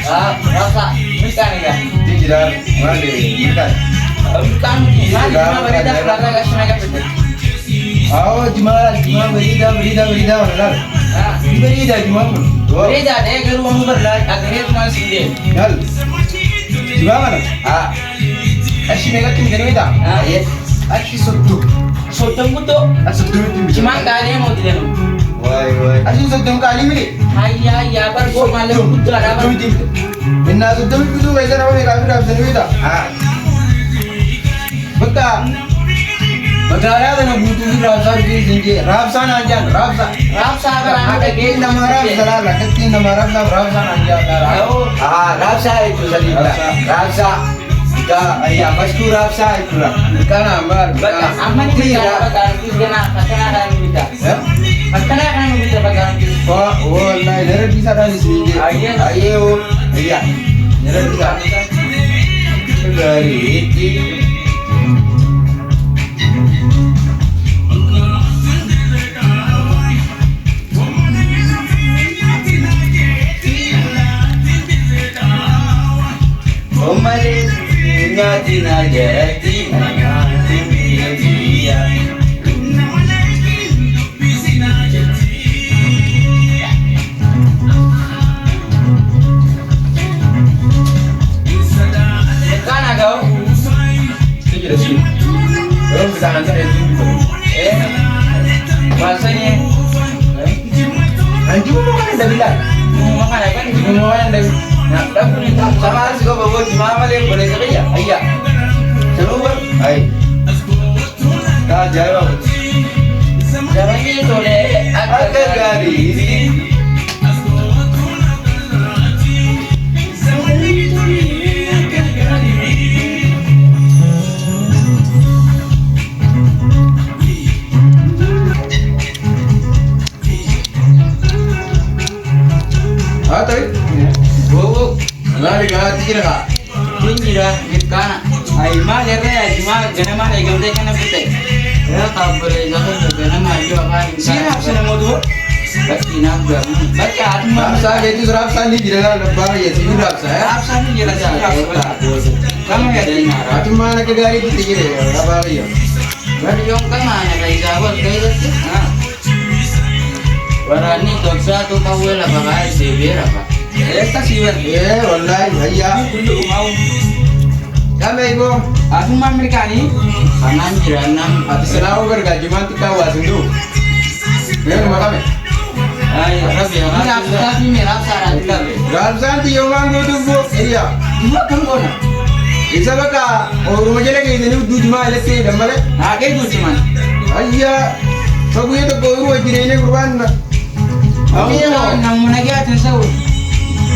Rasa bukan ya. Di jiran mana di bukan. Bukan. Mana berita belakang kasih mereka betul. Oh, Jumala berita benar. Berita Jumala. Berita deh ke rumah berlat akhirnya cuma sendiri. Gal. Jumala. Asyik mereka tim jadi berita. Yes. Asyik sotu. Sotem butuh. Sotu tim. Cuma kali mau tidak. Wai. Asyik sotu kali ini. Ayah baru kau malam butuh ada apa? Inna sotu itu wajah apa mereka sudah bisa berita. Betul. Bagara dengan butuh Rabsa di sini. Rabsa nanjan, Rabsa. Rapsa kan ada Ketin nama Rabsa lah, ketin nama Rabsa nanjan. Oh, Rabsa itu tadi. Rabsa. Ya, pasti Rabsa itu lah. Bukan amar. baca aman ini baca itu kena akan kita. Akan kita baca itu. Oh, lah, dari bisa dari sini. Ayo. Iya. Dari bisa. Dari itu. Omalis ingatin aja dia. Kan agak Ini jadi sini. Kalau kita nanti itu bahasanya anjing mau kan ada bilang. mau makan apa kan Mau ada. nah dapur itu Sama harus kau bawa gimana malah boleh kerja. Iya. Coba. Hai. Kau jawab. caranya itu deh Agak gari. Tapi. bubuk Lari ke hati kira kak. tinggi dah kana ai mah ya cuma gana mah ya gamte kana pute ya kabur itu tuh gana mah juga kan Siapa sih nama tu? baki nam gam baki atma Rapsa itu Rapsa ni tidak ada lebar ya sini Rapsa ya. apa sih dia saja kamu ya dari nara Atu mana ke gari kita kira lebar ya. berarti yang kan mana kayak sahabat kayak itu warani doksa tuh kau lah pakai sebir apa Esta sih ber Eh, wallahi ayah. dulu mau Kami ibu. aku mah mereka nih kanan jiranam Ati selalu bergaji manti kau asundu. Ya rumah kami. ayo rabi ya tapi merah saran kabe Rapsa nanti yang manggu tu bu. Iya. cuma kan kona Isa baka. Oh rumah jadi kayak ini udah cuma ada sih dan balik. nah kayak gitu cuman Ayah. Sabu itu kau rumah jadi ini kurban. aku ya nang mana dia tahu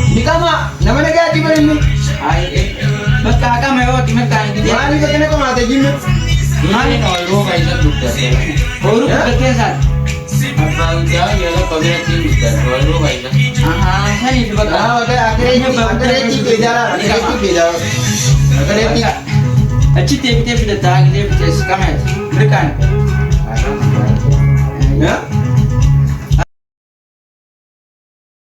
Di kama. Nama negara di mana ini? ay bas kakak mewa timur kan gitu Mana ni kena kau mata jimat. mana no lo kayak itu dokter baru kekesan apa udah ya lo kau bilang tim dokter baru kayak itu aha sana itu bak Ah, akhirnya tiga jalan. Akhirnya tiga jalan. Akhirnya tiga. Acite bite bite tag de bite skamet mereka Ya?